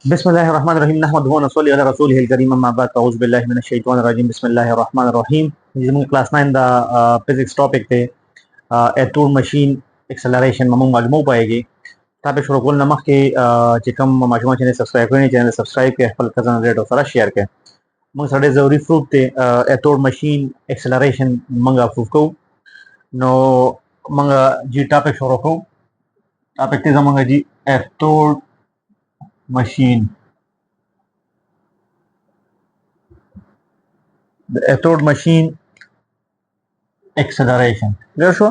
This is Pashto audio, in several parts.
بسم الله الرحمن الرحیم نحمده ونصلي علی رسوله الکریم اما بعد اعوذ بالله من الشیطان الرجیم بسم الله الرحمن الرحیم زموږ کلاس 9 دا فزکس ټاپک ته ایتود ماشین ایکسلریشن موږ معلومه پایږي تاسو شروع کول نه مخکې چې کوم ماشومان چې سبسکرایب کړی نه چینل سبسکرایب کړئ خپل کزن ریډ سره شیر کړئ موږ سره ضروری پروف ته ایتود ماشین ایکسلریشن موږ پروف کوو نو موږ جی ټاپک شروع کوو ټاپک ته زموږ جی ایتود machine. The Atwood machine acceleration. Clear شو؟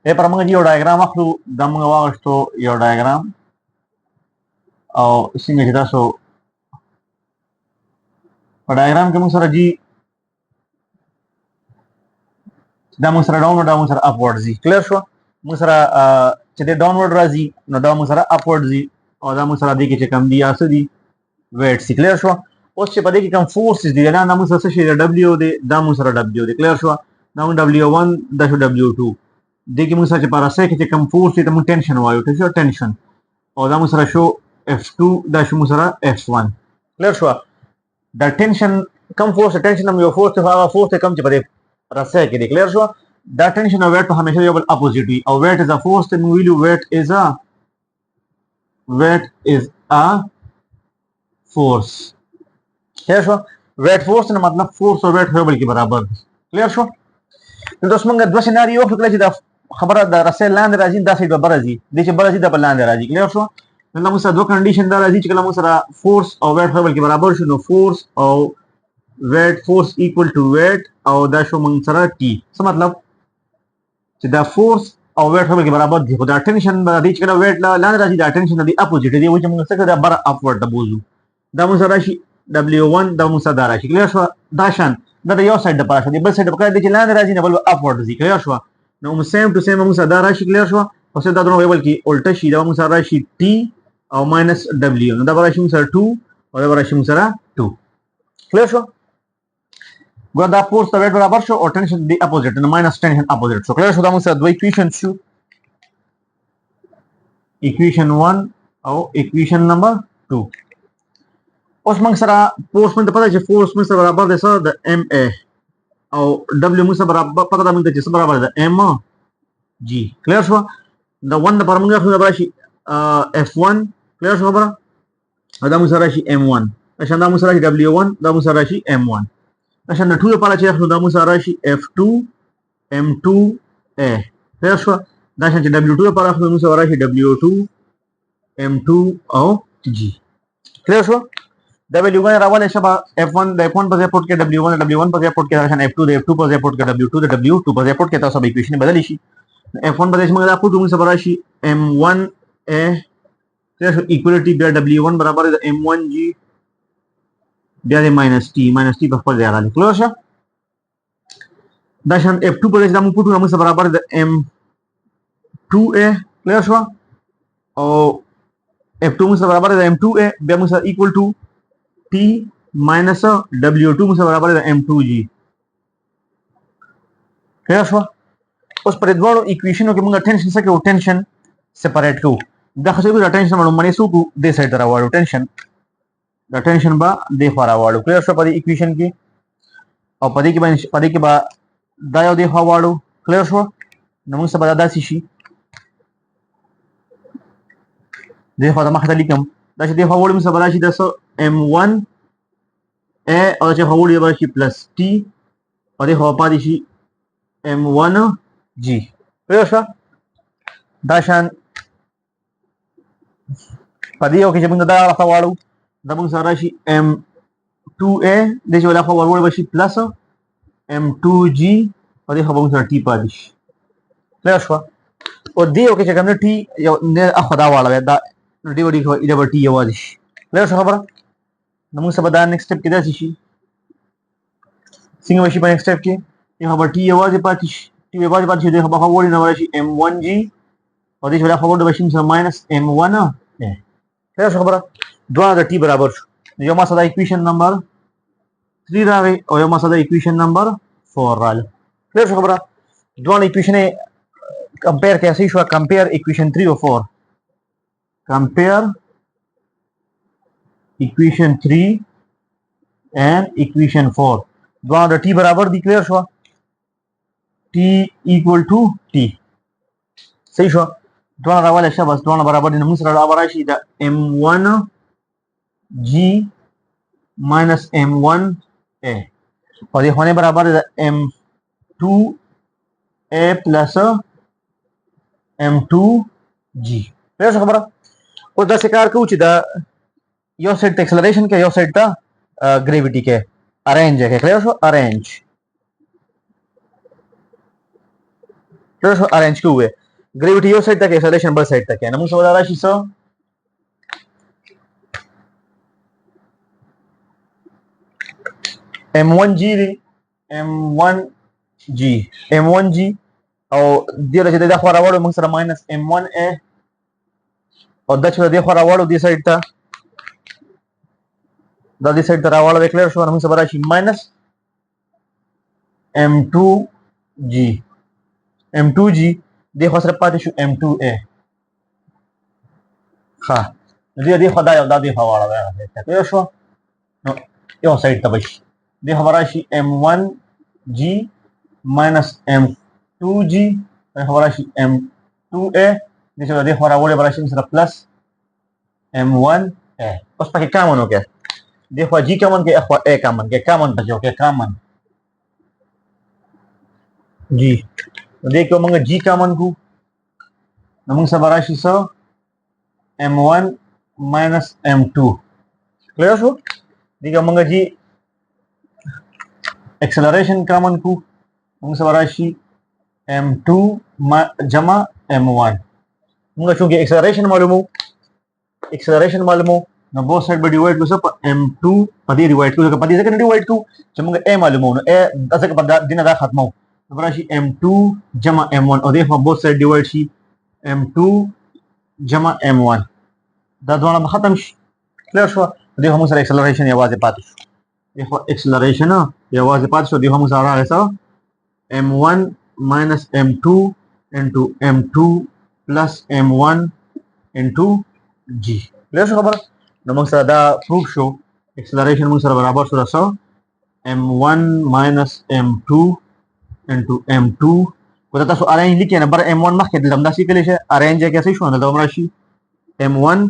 په پر موږ یو ډایګرام اخلو دا موږ واغښتو یو ډایګرام او څنګه چې تاسو په ډایګرام کې موږ سره جی دا موږ سره ډاونورډ دا موږ سره اپورډ ځي. کلیر شو؟ موږ سره چې د ډاونورډ راځي نو دا موږ سره اپورډ ځي او دا موږ سره دی کې چې کم دی اسه دی ویټ سی. کلیر شو؟ اوس چې په دې کې کوم فورسز دي دا موږ سره څه شي دبليو دی دا موږ سره دبليو دی. کلیر شو؟ دا موږ W1 دا شو W2 دې کې موږ سره چې پر اسه کې کوم فورس دی ته موږ ټینشن وایو ته شو ټینشن او دا موږ سره شو F2 دا شو موږ سره F1. کلیر شو؟ دا ټینشن کوم فورس ټینشن هم یو فورس ته هغه فورس ته کم چې په راسه کې دی. کلیر شو؟ دا ټینشن او ویټ په همیشه یو بل اپوزیټ وي او ویټ از ا فورس ته موږ ویلو weight is a force. کلیر شو؟ weight force نه مطلب force او weight یو بل کې برابر دي. کلیر شو؟ نو اوس موږ دوه سيناریو وکړل چې دا خبره د رسل لاندې راځي دا سیټ به راځي د چې بل راځي د بل لاندې راځي. کلیر شو؟ نو موږ سره دوه کنډیشن دا راځي چې کله موږ سره force او weight یو بل کې برابر شي نو force او weight force equal to weight او دا شو موږ سره t. څه مطلب چې دا force او ویټ هم کې برابر دي خو دا ټینشن د دې چې کله ویټ لاندې راځي دا ټینشن د اپوزیټ دی چې موږ څه دا بر اپورډ د بوزو دا موږ سره شي W1 دا موږ سره راشي. کلیر شو؟ دا شان دا د یو سایډ د پاره دی بل سایډ په کار دی چې لاندې راځي نه بل اپورډ دي. کلیر شو؟ نو موږ سیم ټو سیم موږ سره دا راشي. کلیر شو؟ او څه دا درو ویبل کې الټه شي دا موږ سره راشي T او ماینس W نو دا راشي موږ سره 2 او دا راشي موږ سره 2. کلیر شو؟ ګور دا فورس د ویټ برابر شو او ټینشن دی اپوزیټ نو ماینس ټینشن اپوزیټ شو. کلیر شو؟ دا موږ سره دوه ایکویشن شو equation 1 او equation number 2. اوس موږ سره فورس موږ ته پته چې فورس موږ سره برابر دی سره د MA او W موږ سره برابر پته ده موږ ته چې څه برابر ده mg. کلیر شو؟ دا 1 د پر موږ خو برابر شي F1. کلیر شو خبره؟ دا موږ سره شي M1 عشان دا موږ سره شي W1 دا موږ سره شي M1 عشان د 2 لپاره چې اخلو دا موږ سره شي F2 M2A. کلیر شو؟ دا شان چې W2 لپاره اخلو نو سره راشي W2 M2 او G. کلیر شو؟ W1 راولې شبا F1 د F1 په ځای پټ کې W1 د W1 په ځای پټ کې راشي F2 د F2 په ځای پټ کې W2 د W2 په ځای پټ کې تاسو به ایکویشن بدلی شي. F1 په ځای موږ دا پټ موږ سره راشي M1A. کلیر شو؟ ایکوالټي بیا W1 برابر د M1G بیا د -T په خپل ځای راځي. کلیر شو؟ دا شان F2 په ځای دا موږ پټ موږ سره برابر د M2A. کلیر شو؟ او F2 موږ سره برابر ده M2A بیا موږ سره equal to T minus W2 موږ سره برابر ده M2G. کلیر شو؟ اوس پر دوه ایکویشنو کې موږ ټینشن څه کوو ټینشن سپریټ کوو دا خو دا ټینشن باندې منې سو کو دې سایډ ته راوړو ټینشن دا ټینشن با دې خوا راوړو. کلیر شو؟ په دې ایکویشن کې او په دې کې با دا یو دې خوا واړو. کلیر شو؟ نو موږ سره دا داسې شي دې خوا ته مخ ته لیکم دا چې دې خوا وړو موږ سره راشي د M1A او چې خوا وړو راشي پلس T او دې خوا پاتې شي M1G. کلیر شو؟ دا شان په دې یو کې چې موږ دا خوا واړو دا موږ سره راشي M2A دې چې ولا خوا وړو شي پلس M2G او دې خوا موږ سره T پاتې شي. کلیر شو؟ او دې یو کې چې کوم T یو نه اخو دا واړو دا ډي وډي خو ایله ټي یوازې شي. کلیر شو خبره؟ نو موږ سبا دا نیکسټ سټپ کې داسې شي څنګه وشي په نیکسټ سټپ کې یو خبر ټي یوازې پاتې شي ټي یوازې پاتې شي د خبر وړي نه راشي M1G او دې ولا خبر د بشیم سره ماینس M1. کلیر شو خبره؟ دوه د ټي برابر شو یو ما سره ایکویشن نمبر 3 راغی او یو ما سره ایکویشن نمبر 4 راغی. کلیر شو خبره؟ دوه ایکویشن کمپیر کیسے شو کمپیر ایکویشن 3 او 4 compare equation 3 and equation 4 دوه د t برابر دي کلیر شو t equal to t صحیح شو دوه راواله شه بس دوه برابر دي نو موږ سره برابر شي د m1 g minus m1 a او دې خونه برابر د m2 a plus m2 g کلیر شو خبره او دا څه کار کوو چې دا یو سایډ ته اکسلریشن کې یو سایډ ته گریویټي کې ارینج کې کلیر شو ارینج کوو گریویټي یو سایډ ته کې اکسلریشن بل سایډ ته کې نو موږ سره راشي څه m1g دی m1g او دې راځي د خو راوړو موږ سره ماینس m1a او دا چې د خو راوړو دې سایډ ته دا دې سایډ ته راوړو کلیر شو موږ سره راشي ماینس m2g دې خو سره پاتې شو m2a ها دې خو دا یو دا دې خو راوړو کلیر شو نو یو سایډ ته بشي دې خو راشي m1g minus m2g خو راشي m2a دې چې دې خو راوړو راشي سره پلس m1a اوس پکې کامن وکړه دې خو g کامن کې خو a کامن کې کامن بچو کې کامن g دې کې موږ g کامن کو نو موږ سره راشي څه m1 minus m2 کلیر شو دې کې موږ g acceleration common کو موږ سره راشي m2 جمع m1 موږ چونکه acceleration معلومو نو both side به ډیوایډ کوو په m2 په دې ډیوایډ کوو په دې ځکه ډیوایډ کوو چې موږ a معلومو نو a ځکه په دینه دا ختمو نو راشي m2 جمع m1 او دې په both side ډیوایډ شي m2 جمع m1 دا دوه ختم شي کلیر شو دې هم سره acceleration یوازې پاتې شو देखो एक्सेलरेशन यवाज़े पास तो देखो मुझे आ रहा है ऐसा m1 minus m2 into m2 plus m1 into g clear show खबर नमक सर दा प्रूफ शो एक्सेलरेशन मुझे सर बराबर सो रहा m1 minus m2 into m2 को तो सो अरेंज लिखे ना बर m1 मख के लंबा सी के लिए अरेंज है कैसे शो ना तो हमारा she m1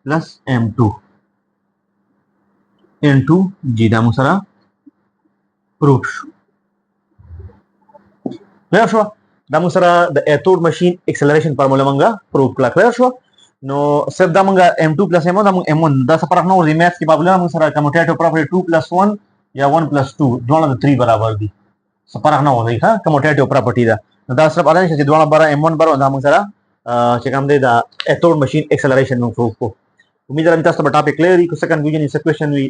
plus m2 into g da musara proof clear شو دا musara د Atwood machine acceleration formula منګه proof کړه clear شو نو صرف دا منګه m2 plus m1 دا m1 دا څه فرق نه ورته میث کې بابل موږ سره commutative property 2 plus 1 یا 1 plus 2 دوه د 3 برابر دي څه فرق نه ورته ها commutative property دا دا صرف اړین چې دوه برابر m1 برابر دا موږ سره چې کوم دی دا Atwood machine acceleration موږ proof کو उम्मीद है टॉपिक क्लियर ही कुछ कंफ्यूजन इस क्वेश्चन भी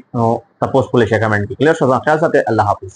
तपोस पुलिस कमेंट की क्लियर शो ख्याल साथ है अल्लाह हाफिज